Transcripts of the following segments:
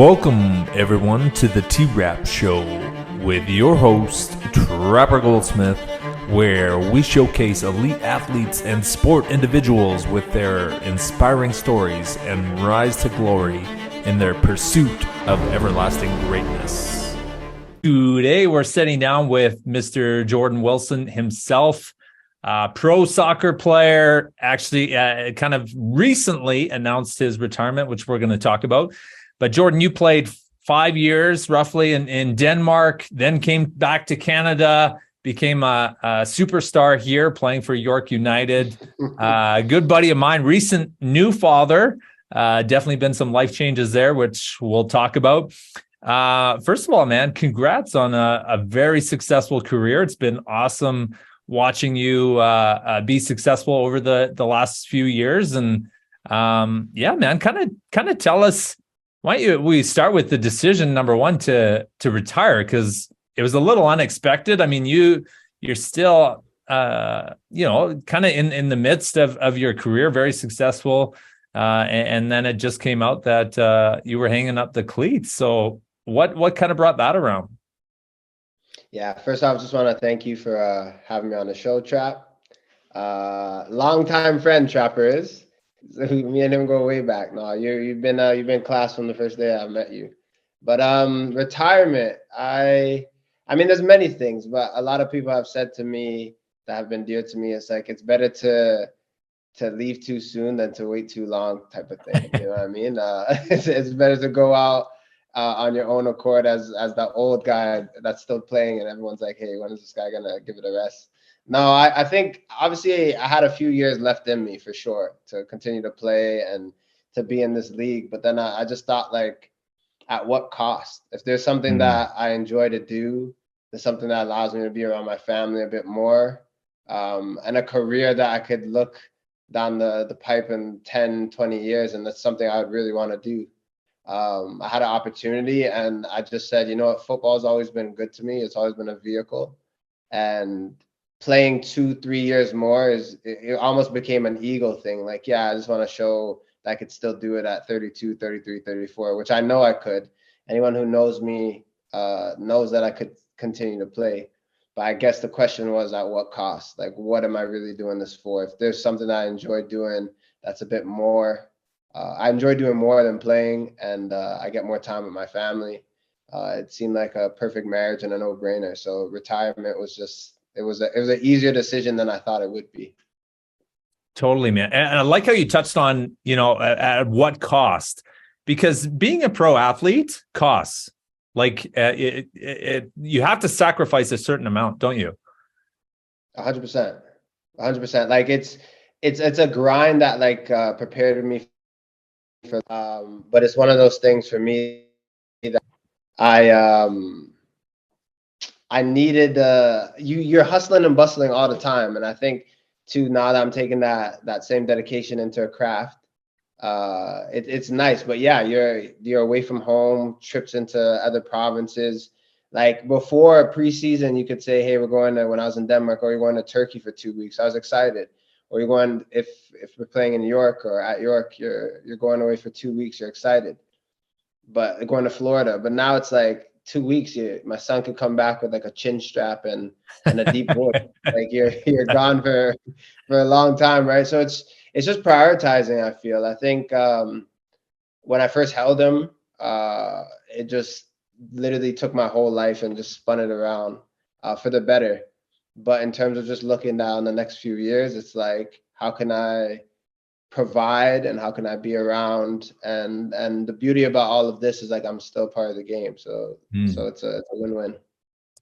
Welcome, everyone, to the T-Rap Show with your host, Trapper Goldsmith, where we showcase elite athletes and sport individuals with their inspiring stories and rise to glory in their pursuit of everlasting greatness. Today, we're sitting down with Mr. Jordan Wilson himself, pro soccer player, actually kind of recently announced his retirement, which we're going to talk about. But Jordan, you played 5 years roughly in Denmark, then came back to Canada, became a superstar here playing for York United. Good buddy of mine, recent new father. Definitely been some life changes there, which we'll talk about. First of all, man, congrats on a very successful career. It's been awesome watching you be successful over the last few years. And yeah, man, kind of tell us. Why don't we start with the decision, number one, to retire, because it was a little unexpected. I mean, you're still, kind of in the midst of your career, very successful, and then it just came out that you were hanging up the cleats. So what kind of brought that around? Yeah, first off, just want to thank you for having me on the show, Trap. Longtime friend, Trapper is. So me and him go way back. No, you've been class from the first day I met you. But retirement, I mean, there's many things, but a lot of people have said to me that have been dear to me. It's like it's better to leave too soon than to wait too long, type of thing. You know what I mean? It's better to go out on your own accord as that old guy that's still playing, and everyone's like, hey, when is this guy gonna give it a rest? No, I think obviously I had a few years left in me for sure to continue to play and to be in this league. But then I just thought, like, at what cost? If there's something that I enjoy to do, there's something that allows me to be around my family a bit more, and a career that I could look down the pipe in 10, 20 years, and that's something I would really want to do. I had an opportunity, and I just said, you know what, football's always been good to me. It's always been a vehicle. And playing 2-3 years more it almost became an ego thing. Like, yeah, I just want to show that I could still do it at 32, 33, 34, which I know I could. Anyone who knows me knows that I could continue to play. But I guess the question was, at what cost? Like, what am I really doing this for? If there's something that I enjoy doing that's a bit more, I enjoy doing more than playing, and I get more time with my family. It seemed like a perfect marriage and a no-brainer. So retirement was just, it was an easier decision than I thought it would be. Totally, man. And I like how you touched on, at what cost, because being a pro athlete costs. Like you have to sacrifice a certain amount, don't you? 100%. Like it's a grind that prepared me for, but it's one of those things for me that I needed. You're hustling and bustling all the time, and I think too, now that I'm taking that same dedication into a craft, it's nice. But yeah, you're away from home, trips into other provinces. Like before preseason, you could say, hey, we're going to, when I was in Denmark, or you're going to Turkey for 2 weeks. I was excited. Or you're going, if we're playing in York or at York, you're going away for 2 weeks. You're excited. But going to Florida. But now it's like 2 weeks. My son could come back with like a chin strap and a deep voice. Like you're gone for a long time, right? So it's just prioritizing. I feel. I think when I first held him, it just literally took my whole life and just spun it around for the better. But in terms of just looking down the next few years, it's like, how can I provide and how can I be around? And the beauty about all of this is, like, I'm still part of the game. So it's a win-win.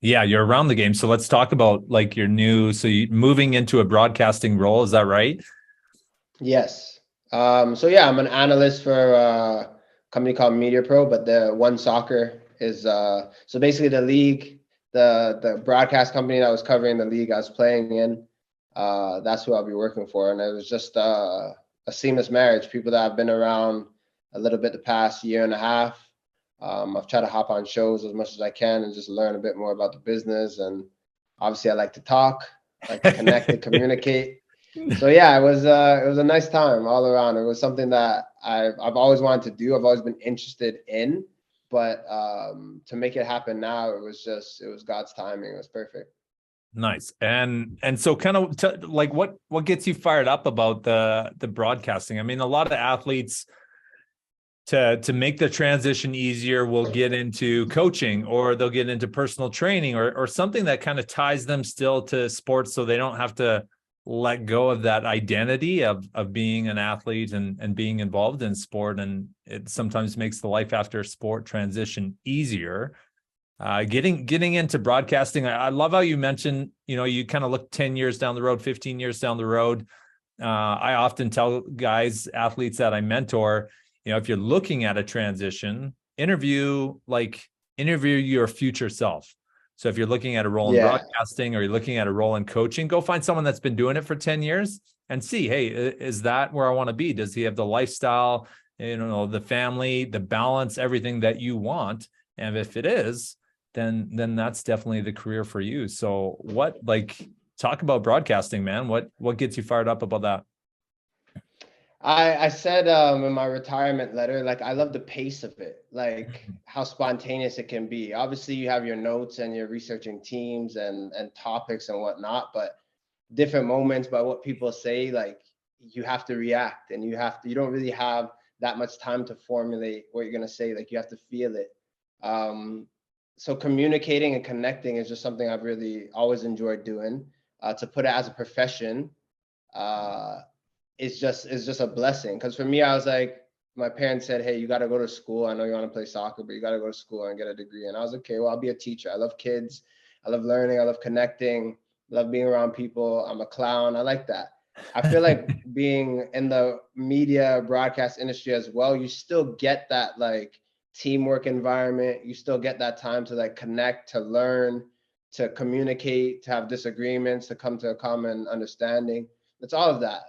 Yeah, you're around the game. So let's talk about like your you moving into a broadcasting role. Is that right? Yes. So yeah, I'm an analyst for a company called Media Pro, but the One Soccer is so basically the league. The broadcast company that was covering the league I was playing in, that's who I'll be working for. And it was just a seamless marriage. People that have been around a little bit the past year and a half. I've tried to hop on shows as much as I can and just learn a bit more about the business. And obviously I like to talk, I like to connect and communicate. So yeah, it was a nice time all around. It was something that I've always wanted to do. I've always been interested in. But to make it happen now, it was God's timing. It was perfect. Nice. And so kind of like what gets you fired up about the broadcasting? I mean, a lot of athletes to make the transition easier will get into coaching, or they'll get into personal training, or something that kind of ties them still to sports, so they don't have to let go of that identity of being an athlete and being involved in sport. And it sometimes makes the life after sport transition easier. Getting into broadcasting, I love how you mentioned, you kind of look 10 years down the road, 15 years down the road. I often tell guys, athletes that I mentor, if you're looking at a transition, interview your future self. So if you're looking at a role in broadcasting, or you're looking at a role in coaching, go find someone that's been doing it for 10 years and see, hey, is that where I want to be? Does he have the lifestyle, the family, the balance, everything that you want? And if it is, then that's definitely the career for you. So talk about broadcasting, man. What gets you fired up about that? I said in my retirement letter, like, I love the pace of it, like how spontaneous it can be. Obviously, you have your notes and you're researching teams and topics and whatnot, but different moments by what people say, like, you have to react, and you don't really have that much time to formulate what you're gonna say. Like, you have to feel it. So communicating and connecting is just something I've really always enjoyed doing. To put it as a profession, it's just a blessing. Because for me, I was like, my parents said, hey, you got to go to school. I know you want to play soccer, but you got to go to school and get a degree. And I was like, okay, well, I'll be a teacher. I love kids. I love learning. I love connecting. I love being around people. I'm a clown. I like that. I feel like being in the media broadcast industry as well, you still get that like teamwork environment. You still get that time to like connect, to learn, to communicate, to have disagreements, to come to a common understanding. It's all of that.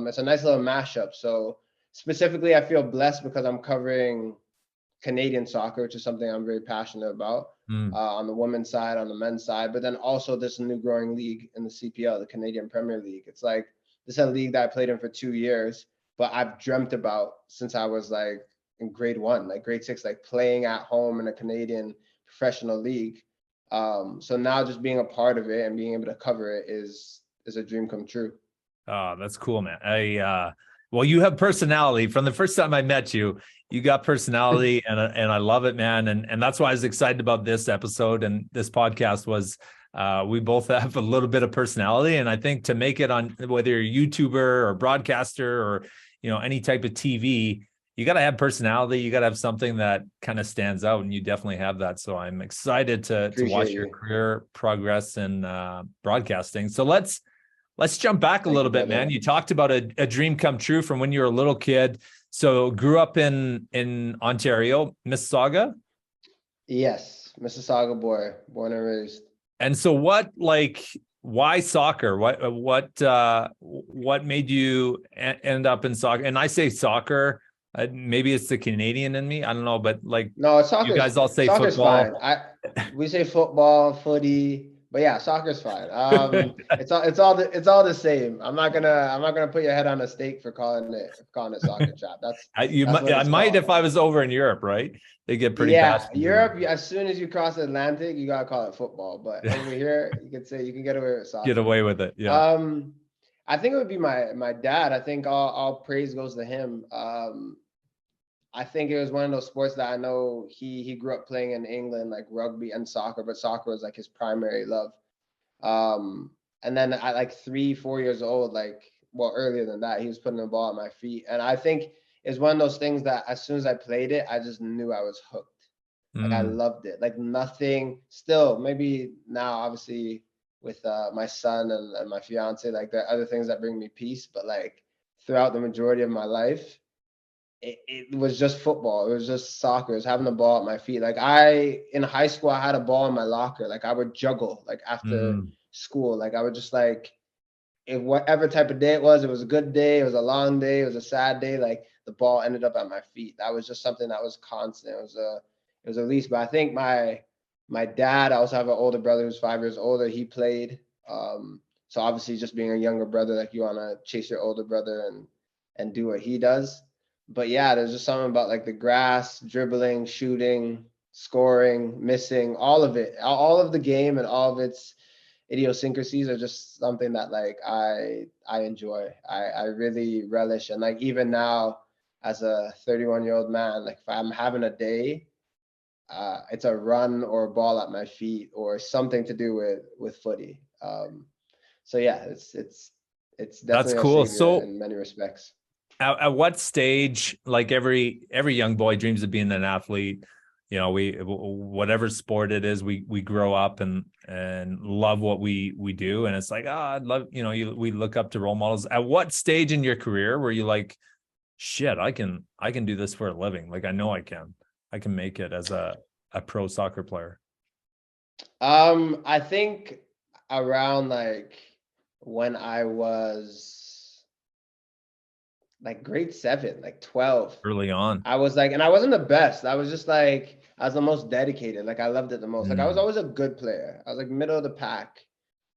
It's a nice little mashup. So specifically, I feel blessed because I'm covering Canadian soccer, which is something I'm very passionate about, on the women's side, on the men's side, but then also this new growing league in the CPL, the Canadian Premier League. It's like, this is a league that I played in for 2 years, but I've dreamt about since I was like in grade 1, like grade 6, like playing at home in a Canadian professional league. So now just being a part of it and being able to cover it is a dream come true. Oh, that's cool, man. Well, you have personality. From the first time I met you, you got personality, and I love it, man. And that's why I was excited about this episode and this podcast was we both have a little bit of personality. And I think to make it on, whether you're a YouTuber or broadcaster or, any type of TV, you got to have personality. You got to have something that kind of stands out, and you definitely have that. So I'm excited to watch your career progress in broadcasting. So let's jump back a little bit, man. You talked about a dream come true from when you were a little kid. So grew up in Ontario, Mississauga? Yes, Mississauga boy, born and raised. And so why soccer? What made you end up in soccer? And I say soccer, maybe it's the Canadian in me. I don't know, but no, soccer. You guys all say football. Fine. We say football, footy. But yeah, soccer's fine. It's all the same. I'm not gonna put your head on a stake for calling it soccer, chap. I might if I was over in Europe, right? They get pretty passionate. Europe. As soon as you cross the Atlantic, you gotta call it football. But over here, you can get away with soccer. Get away with it. Yeah. I think it would be my dad. I think all praise goes to him. I think it was one of those sports that I know he grew up playing in England, like rugby and soccer, but soccer was like his primary love. And then at like 3-4 years old, earlier than that, he was putting the ball at my feet. And I think it's one of those things that as soon as I played it, I just knew I was hooked. Like I loved it. Like nothing, still, maybe now, obviously, with my son and my fiance, like there are other things that bring me peace, but like throughout the majority of my life, it was just football. It was just soccer. It was having the ball at my feet. Like in high school, I had a ball in my locker. Like I would juggle like after school. Like I would just if whatever type of day it was a good day, it was a long day, it was a sad day, like the ball ended up at my feet. That was just something that was constant. It was a release. But I think my dad, I also have an older brother who's 5 years older. He played. So obviously just being a younger brother, like you want to chase your older brother and do what he does. but yeah, there's just something about like the grass, dribbling, shooting, scoring, missing, all of it, all of the game and all of its idiosyncrasies are just something that like I enjoy. I really relish, and like even now as a 31-year-old man, like if I'm having a day, it's a run or a ball at my feet or something to do with footy. So yeah, it's That's definitely a cool. savior So in many respects. at what stage, like every young boy dreams of being an athlete, you know, we whatever sport it is, we grow up and love what we do, and it's like, I'd love, you know, we look up to role models. At what stage in your career were you like, shit, I can do this for a living, like I know I can make it as a pro soccer player? I think around like when I was like grade 7, like 12. Early on. I was like, and I wasn't the best. I was just like, I was the most dedicated. Like I loved it the most. Like I was Mm, always a good player. I was like middle of the pack.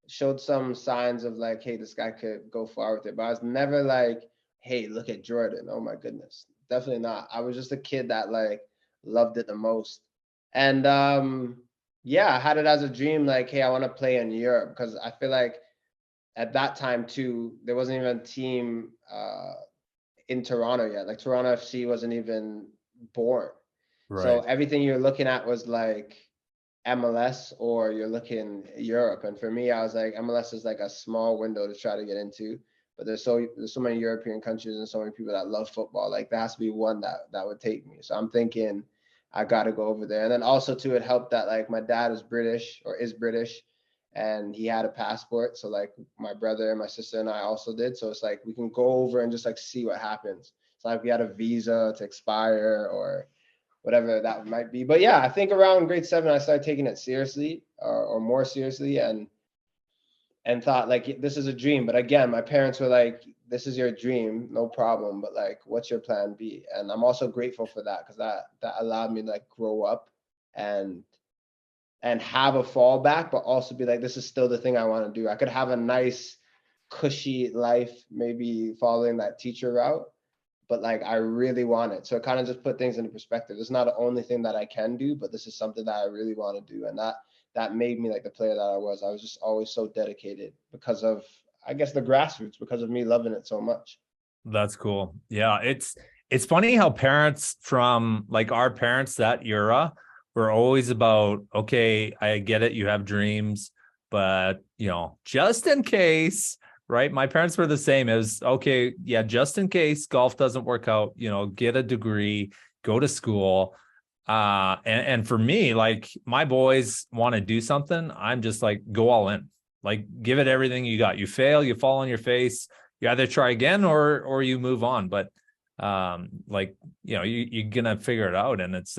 Showed some signs of like, hey, this guy could go far with it. But I was never like, hey, look at Jordan. Oh my goodness. Definitely not. I was just a kid that like loved it the most. And yeah, I had it as a dream, like, hey, I want to play in Europe because I feel like at that time too, there wasn't even a team in Toronto yet. Like Toronto FC wasn't even born. So right. everything you're looking at was like MLS or you're looking Europe. And for me, I was like, MLS is like a small window to try to get into. But there's so many European countries and so many people that love football. Like there has to be one that would take me. So I'm thinking I gotta go over there. And then also too, it helped that like my dad is British or is British and he had a passport. So like my brother and my sister and I also did. So it's like we can go over and just like see what happens. It's like we had a visa to expire or whatever that might be. But yeah, I think around grade 7, I started taking it seriously or more seriously and thought like this is a dream. But again, my parents were like, this is your dream, no problem. But like, what's your plan B? And I'm also grateful for that because that allowed me to like grow up and and have a fallback, but also be like, this is still the thing I want to do. I could have a nice, cushy life, maybe following that teacher route, but like I really want it. So it kind of just put things into perspective. It's not the only thing that I can do, but this is something that I really want to do. And that made me like the player that I was. I was just always so dedicated because of I guess the grassroots, because of me loving it so much. That's cool. Yeah, it's funny how parents from like our parents that era were always about, okay, I get it, you have dreams, but you know, just in case, right? My parents were the same. It was okay, yeah, just in case golf doesn't work out, you know, get a degree, go to school. And for me, like my boys want to do something, I'm just like, go all in, like give it everything you got. You fail, you fall on your face, you either try again or you move on. But like, you know, you're gonna figure it out. And it's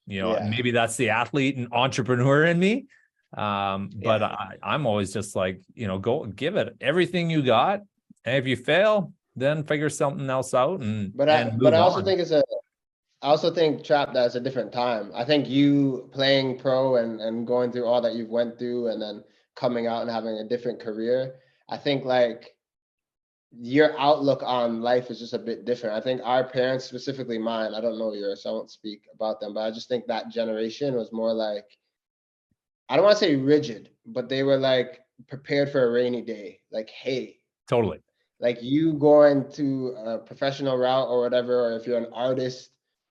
you know, Yeah. maybe that's the athlete and entrepreneur in me. But Yeah. I'm always just like, you know, go give it everything you got, and if you fail, then figure something else out and But move I also on. think it's a I also think Trap that's a different time. I think you playing pro and going through all that you've went through and then coming out and having a different career. I think like your outlook on life is just a bit different. I think our parents, specifically mine, I don't know yours, so I won't speak about them, but I just think that generation was more like, I don't want to say rigid, but they were like prepared for a rainy day. Like, hey, Totally. like you going to a professional route or whatever, or if you're an artist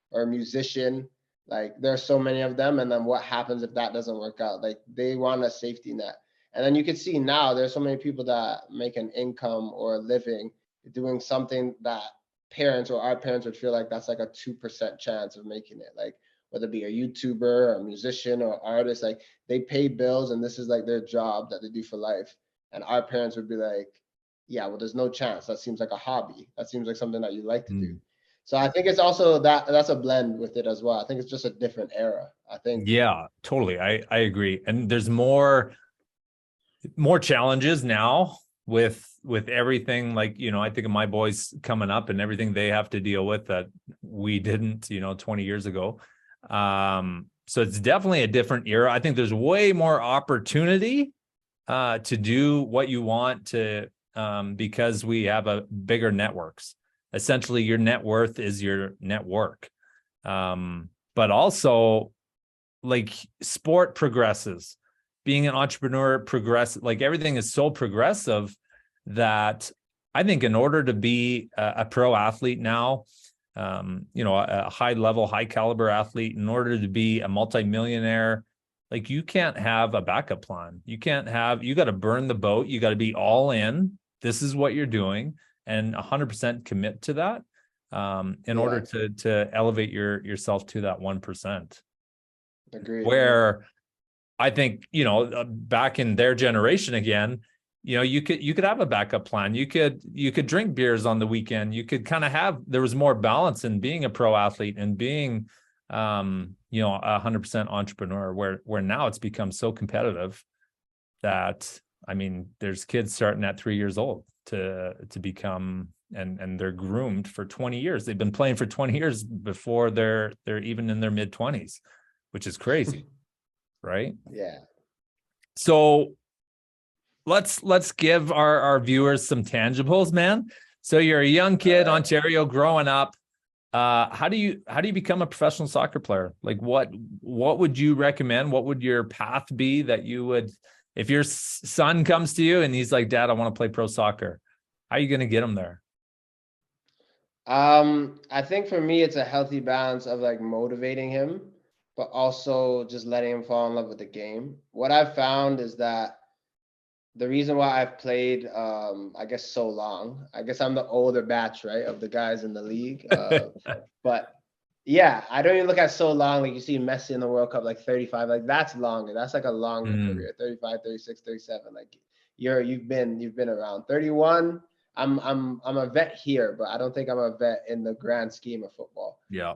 or a musician, like there's so many of them. And then what happens if that doesn't work out? Like they want a safety net. And then you can see now there's so many people that make an income or a living doing something that parents or our parents would feel like that's like a 2% chance of making it. Like whether it be a YouTuber or a musician or artist, like they pay bills and this is like their job that they do for life. And our parents would be like, yeah, well, there's no chance. That seems like a hobby. That seems like something that you like to do. Mm. So I think it's also that's a blend with it as well. I think it's just a different era. I think, Yeah, totally. I agree. And there's more challenges now with everything, like, you know, I think of my boys coming up and everything they have to deal with that we didn't, you know, 20 years ago. So it's definitely a different era. I think there's way more opportunity to do what you want to, because we have a bigger networks. essentially your net worth is your net work. But also, like, sport progresses, being an entrepreneur progresses, like everything is so progressive that I think in order to be a pro athlete now, a high level, high caliber athlete, in order to be a multimillionaire, like, you can't have a backup plan. You got to burn the boat. You got to be all in. This is what you're doing, and 100% commit to that in order to elevate yourself to that 1%. Agreed. Where I think, back in their generation again, you could have a backup plan. You could drink beers on the weekend. You could kind of there was more balance in being a pro athlete and being, 100% entrepreneur, where now it's become so competitive that, I mean, there's kids starting at 3 years old to become, and they're groomed for 20 years. They've been playing for 20 years before they're even in their mid 20s, which is crazy. Right? Yeah. So let's give our viewers some tangibles, man. So you're a young kid, Ontario, growing up. How do you become a professional soccer player? Like, what would you recommend? What would your path be that you would, if your son comes to you and he's like, Dad, I want to play pro soccer, how are you going to get him there? I think for me, it's a healthy balance of like motivating him, but also just letting him fall in love with the game. What I've found is that the reason why I've played, I guess, so long, I guess I'm the older batch, right, of the guys in the league. But yeah, I don't even look at so long. Like, you see Messi in the World Cup, like 35, like that's longer. That's like a longer career, 35, 36, 37. Like you've been around. 31, I'm a vet here, but I don't think I'm a vet in the grand scheme of football. Yeah.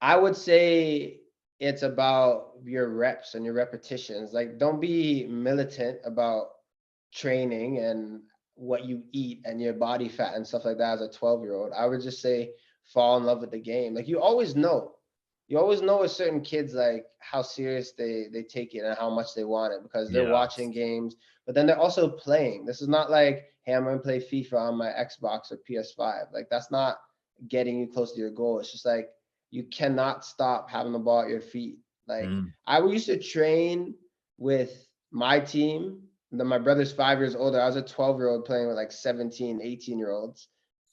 I would say it's about your reps and your repetitions. Like, don't be militant about training and what you eat and your body fat and stuff like that as a 12-year-old. I would just say fall in love with the game. Like, you always know with certain kids, like, how serious they take it and how much they want it, because they're watching games, but then they're also playing. This is not like, hey, I'm going to play FIFA on my Xbox or PS5. Like, that's not getting you close to your goal. It's just like, you cannot stop having the ball at your feet. Like, I used to train with my team. Then my brother's 5 years older. I was a 12-year-old playing with like 17, 18-year-olds.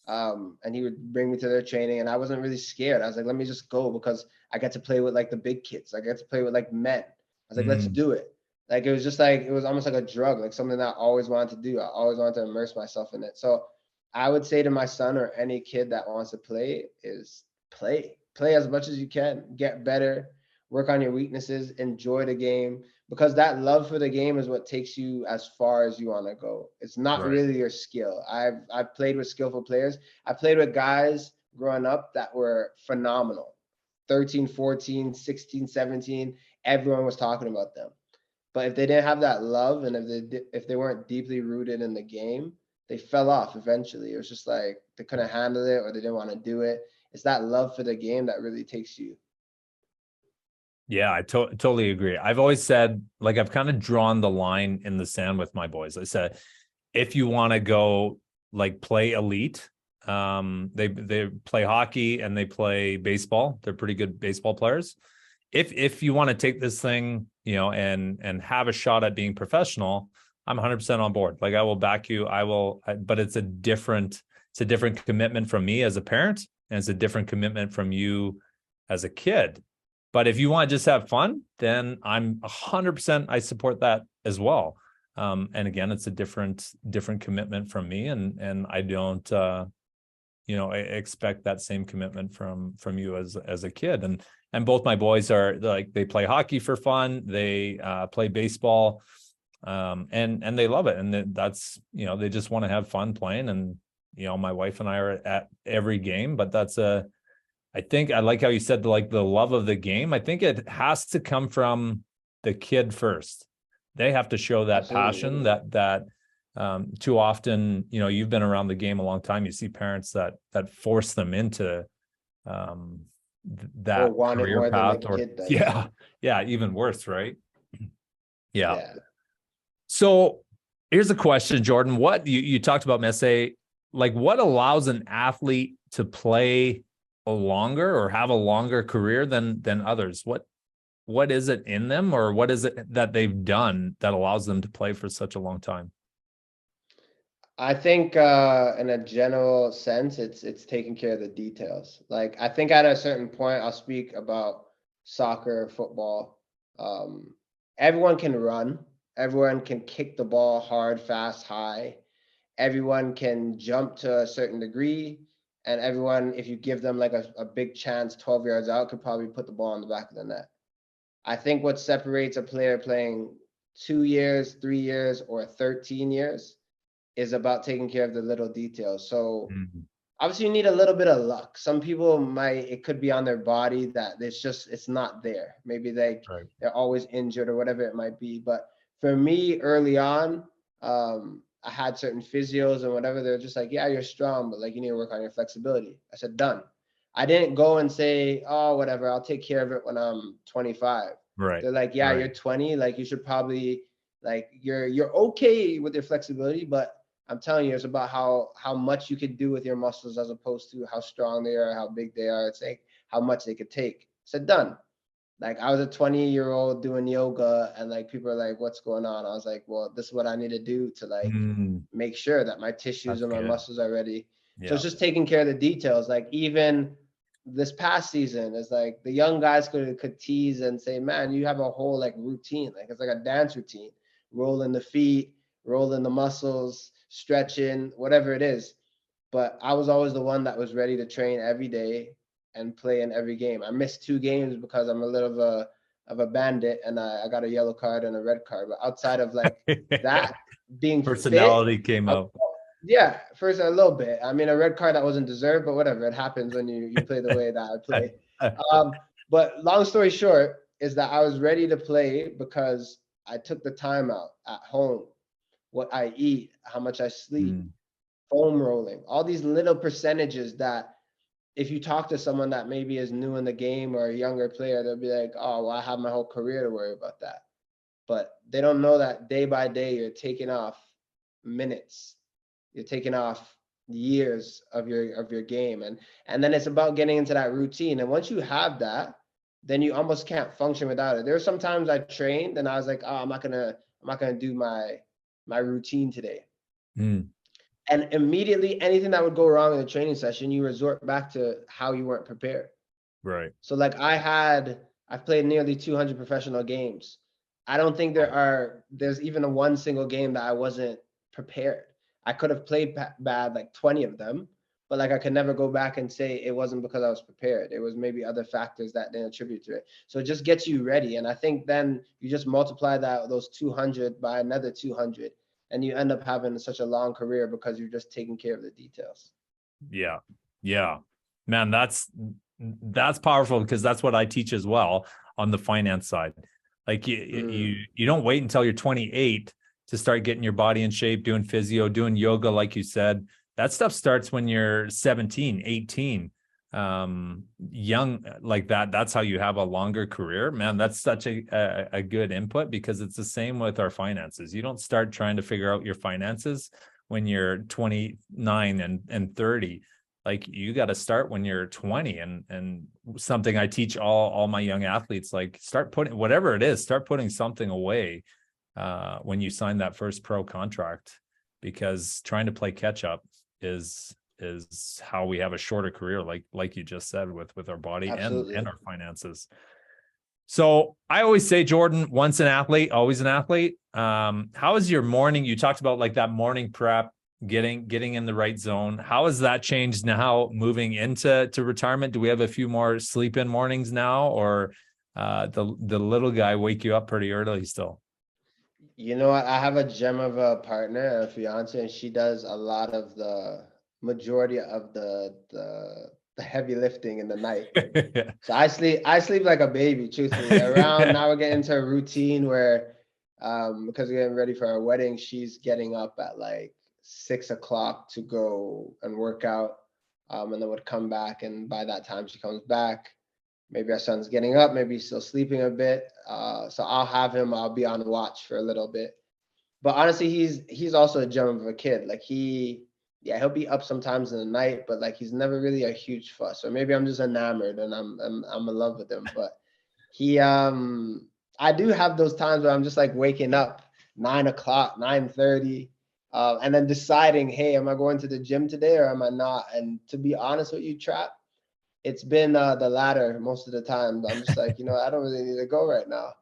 And he would bring me to their training, and I wasn't really scared. I was like, let me just go, because I get to play with like the big kids. I get to play with like men. I was like, let's do it. Like, it was just like, it was almost like a drug, like something that I always wanted to do. I always wanted to immerse myself in it. So I would say to my son or any kid that wants to play is play as much as you can, get better, work on your weaknesses, enjoy the game, because that love for the game is what takes you as far as you want to go. It's not really your skill. I've played with skillful players. I played with guys growing up that were phenomenal. 13, 14, 16, 17, everyone was talking about them. But if they didn't have that love, and if they weren't deeply rooted in the game, they fell off eventually. It was just like they couldn't handle it, or they didn't want to do it. It's that love for the game that really takes you. Yeah, I totally agree. I've always said, like, I've kind of drawn the line in the sand with my boys. I said, if you want to go like play elite, they play hockey and they play baseball. They're pretty good baseball players. If you want to take this thing, and have a shot at being professional, I'm 100% on board. Like, I will back you. But it's a different commitment from me as a parent, and it's a different commitment from you as a kid. But if you want to just have fun, then I'm 100%, I support that as well. And again, it's a different commitment from me, and I don't I expect that same commitment from you as a kid. And both my boys are like, they play hockey for fun, they play baseball, and they love it, and that's, they just want to have fun playing. And my wife and I are at every game, but I think I like how you said, like, the love of the game. I think it has to come from the kid first. They have to show that passion that too often, you've been around the game a long time. You see parents that force them into that career path, or even worse, right? Yeah. So here's a question, Jordan. What you talked about Messi. like what allows an athlete to play a longer or have a longer career than others? What is it in them, or what is it that they've done that allows them to play for such a long time? I think in a general sense, it's taking care of the details. Like I think at a certain point, I'll speak about soccer, football. Um, Everyone can run, everyone can kick the ball hard, fast, high. Everyone can jump to a certain degree, and everyone, if you give them like a big chance, 12 yards out, could probably put the ball in the back of the net. I think what separates a player playing 2 years, 3 years, or 13 years is about taking care of the little details. So Mhm. obviously you need a little bit of luck. Some people might, it could be on their body that it's not there. Maybe Right. they're always injured or whatever it might be. But for me early on, I had certain physios and whatever. They're just like, yeah, you're strong, but like you need to work on your flexibility. I said, done. I didn't go and say, oh, whatever, I'll take care of it when I'm 25. Right. They're like, yeah, Right. you're 20. Like you should probably like you're okay with your flexibility, but I'm telling you, it's about how much you could do with your muscles as opposed to how strong they are, how big they are. It's like how much they could take. So done. Like I was a 20-year-old doing yoga, and like people are like, "What's going on?" I was like, "Well, this is what I need to do to like Mm, make sure that my tissues that's and my good. muscles are ready." So Yeah. it's just taking care of the details. Like even this past season, it's like the young guys could tease and say, "Man, you have a whole like routine. Like it's like a dance routine, rolling the feet, rolling the muscles, stretching, whatever it is." But I was always the one that was ready to train every day and play in every game. I missed 2 games because I'm a little of a bandit, and I got a yellow card and a red card. But outside of like that, being fit, Personality came I, out. yeah, first a little bit. I mean, a red card that wasn't deserved, but whatever. It happens when you play the way that I play. But long story short is that I was ready to play because I took the time out at home, what I eat, how much I sleep, Mm, foam rolling, all these little percentages that if you talk to someone that maybe is new in the game or a younger player, they'll be like, oh, well, I have my whole career to worry about that. But they don't know that day by day, you're taking off minutes, you're taking off years of your game. And then it's about getting into that routine. And once you have that, then you almost can't function without it. There were some times I trained and I was like, oh, I'm not gonna do my routine today. mm, And immediately anything that would go wrong in the training session, you resort back to how you weren't prepared. right. So like I've played nearly 200 professional games. I don't think there's even a one single game that I wasn't prepared. I could have played bad like 20 of them, but like I could never go back and say it wasn't because I was prepared. It was maybe other factors that didn't attribute to it. So it just gets you ready. And I think then you just multiply those 200 by another 200, and you end up having such a long career because you're just taking care of the details. Yeah. Yeah. Man, that's powerful, because that's what I teach as well on the finance side. Like Mm, you don't wait until you're 28 to start getting your body in shape, doing physio, doing yoga, like you said. That stuff starts when you're 17, 18. Young like that. That's how you have a longer career. Man, that's such a good input, because it's the same with our finances. You don't start trying to figure out your finances when you're 29 and 30. Like you got to start when you're 20. And something I teach all my young athletes, like start putting whatever it is, start putting something away when you sign that first pro contract, because trying to play catch up is how we have a shorter career, like you just said, with our body and absolutely. our finances. So I always say, Jordan, once an athlete, always an athlete. How is your morning? You talked about like that morning prep, getting in the right zone. How has that changed now moving into retirement? Do we have a few more sleep in mornings now, or the little guy wake you up pretty early still? You know what? I have a gem of a partner and a fiance, and she does a lot of the majority of the heavy lifting in the night. So I sleep like a baby, truthfully. Around now we're getting into a routine where because we're getting ready for our wedding, she's getting up at like 6 o'clock to go and work out. And then would come back, and by that time she comes back. Maybe our son's getting up, maybe he's still sleeping a bit. So I'll be on watch for a little bit. But honestly, he's also a gem of a kid. Like yeah, he'll be up sometimes in the night, but like he's never really a huge fuss. Or maybe I'm just enamored and I'm in love with him. But he I do have those times where I'm just like waking up 9 o'clock, 9:30, and then deciding, hey, am I going to the gym today or am I not? And to be honest with you, Trap, it's been the latter most of the time. I'm just like, I don't really need to go right now.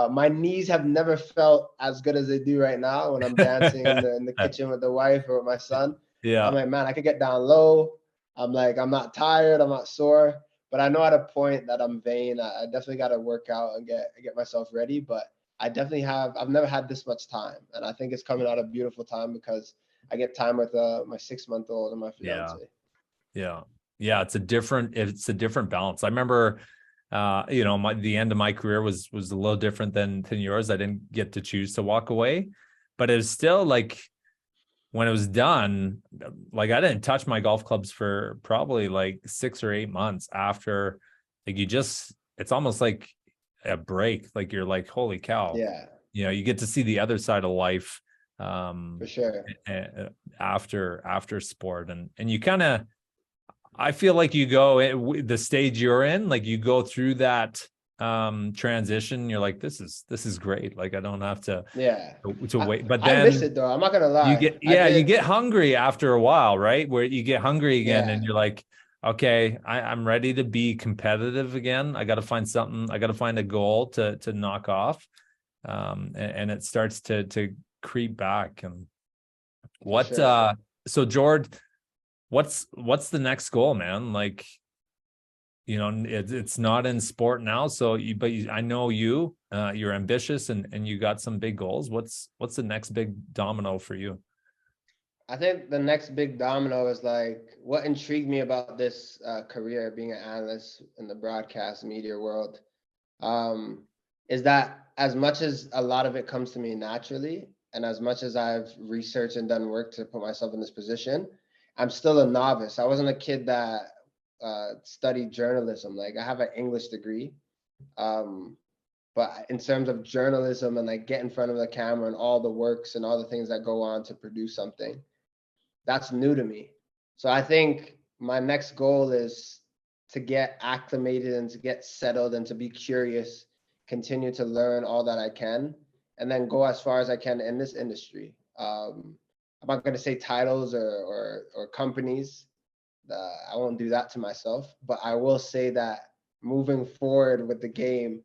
My knees have never felt as good as they do right now when I'm dancing in the kitchen with the wife or with my son. I'm Yeah. like, man, I could get down low. I'm like, I'm not tired, I'm not sore, but I know at a point that I'm vain. I definitely got to work out and get myself ready. But I've never had this much time, and I think it's coming out a beautiful time because I get time with my 6-month-old and my Yeah. fiance. Yeah. Yeah. It's a different balance. I remember, the end of my career was a little different than yours. I didn't get to choose to walk away, but it was still like when it was done, like I didn't touch my golf clubs for probably like 6 or 8 months after. Like it's almost like a break. Like you're like, holy cow, Yeah, you get to see the other side of life for sure. after sport, and you kind of, I feel like you go the stage you're in, like you go through that transition. You're like, this is great. Like I don't have to Yeah. I, wait. But I miss then it though. I'm not gonna you lie. get, I yeah, you did. get hungry after a while, right? Where you get hungry again Yeah, and you're like, okay, I'm ready to be competitive again. I got to find something. I got to find a goal to knock off. And it starts to creep back. And for what, sure. so George, what's the next goal, man? Like, it's not in sport now. So I know you're ambitious and you got some big goals. What's the next big domino for you? I think the next big domino is like what intrigued me about this career, being an analyst in the broadcast media world, um, is that as much as a lot of it comes to me naturally, and as much as I've researched and done work to put myself in this position, I'm still a novice. I wasn't a kid that studied journalism. Like I have an English degree, um, but in terms of journalism and like get in front of the camera and all the works and all the things that go on to produce something, that's new to me. So I think my next goal is to get acclimated and to get settled and to be curious, continue to learn all that I can, and then go as far as I can in this industry. I'm not going to say titles or companies. I won't do that to myself, but I will say that moving forward with the game,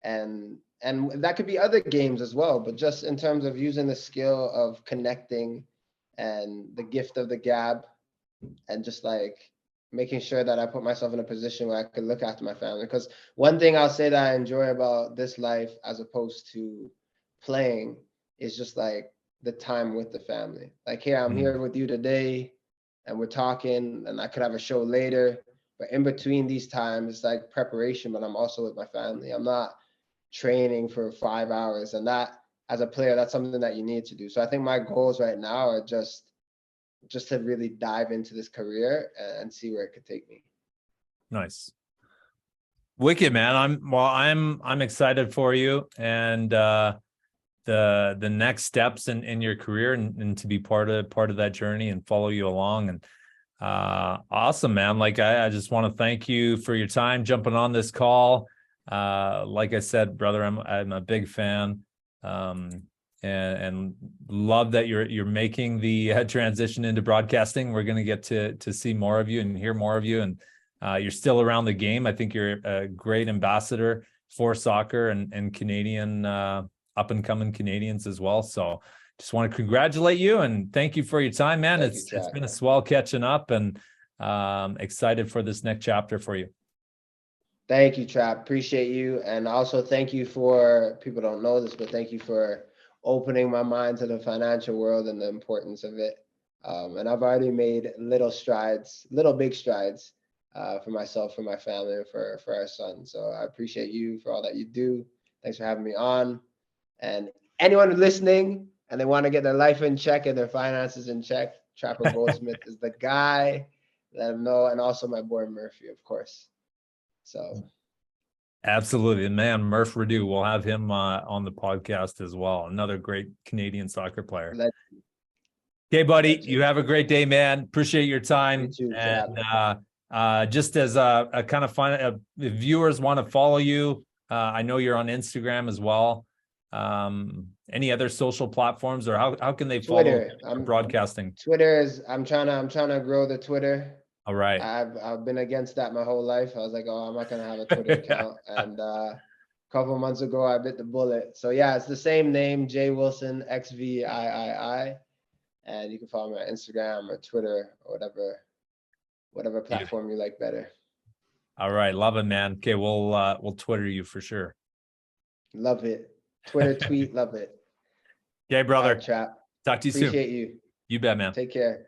and that could be other games as well, but just in terms of using the skill of connecting and the gift of the gab, and just like making sure that I put myself in a position where I could look after my family. Because one thing I'll say that I enjoy about this life as opposed to playing is just like the time with the family. Like, here, I'm Mm. here with you today and we're talking, and I could have a show later. But in between these times, it's like preparation, but I'm also with my family. I'm not training for 5 hours. And that, as a player, that's something that you need to do. So I think my goals right now are just to really dive into this career and see where it could take me. Nice. Wicked, man. I'm excited for you and the next steps in your career, and to be part of that journey and follow you along. And awesome, man. Like I just want to thank you for your time jumping on this call. Like I said, brother, I'm a big fan. And love that you're making the transition into broadcasting. We're going to get to see more of you and hear more of you, and you're still around the game. I think you're a great ambassador for soccer and Canadian up and coming Canadians as well. So just want to congratulate you and thank you for your time, man. Thank you, It's Chad. been a swell catching up, and excited for this next chapter for you. Thank you, Trap. Appreciate you. And also thank you for, people don't know this, but thank you for opening my mind to the financial world and the importance of it. And I've already made little big strides for myself, for my family, and for our son. So I appreciate you for all that you do. Thanks for having me on. And anyone listening and they want to get their life in check and their finances in check, Trapper Goldsmith is the guy. Let him know. And also my boy Murphy, of course. So Absolutely. And man, Murph Redu, we'll have him on the podcast as well. Another great Canadian soccer player. let Okay, buddy, you have a great day, man. Appreciate your time. You too, And Trap. just as a kind of fun, if viewers want to follow you, I know you're on Instagram as well. Any other social platforms, or how can they follow Twitter. broadcasting? Twitter is I'm trying to grow the Twitter. All right. I've been against that my whole life. I was like, oh, I'm not gonna have a Twitter account. And a couple months ago, I bit the bullet. So yeah, it's the same name, J Wilson XVIII, and you can follow me on Instagram or Twitter or whatever platform you like better. All right, love it, man. Okay, we'll Twitter you for sure. Love it. Twitter tweet, love it. Okay, brother. Right, Trap. Talk to you soon. Appreciate you. You bet, man. Take care.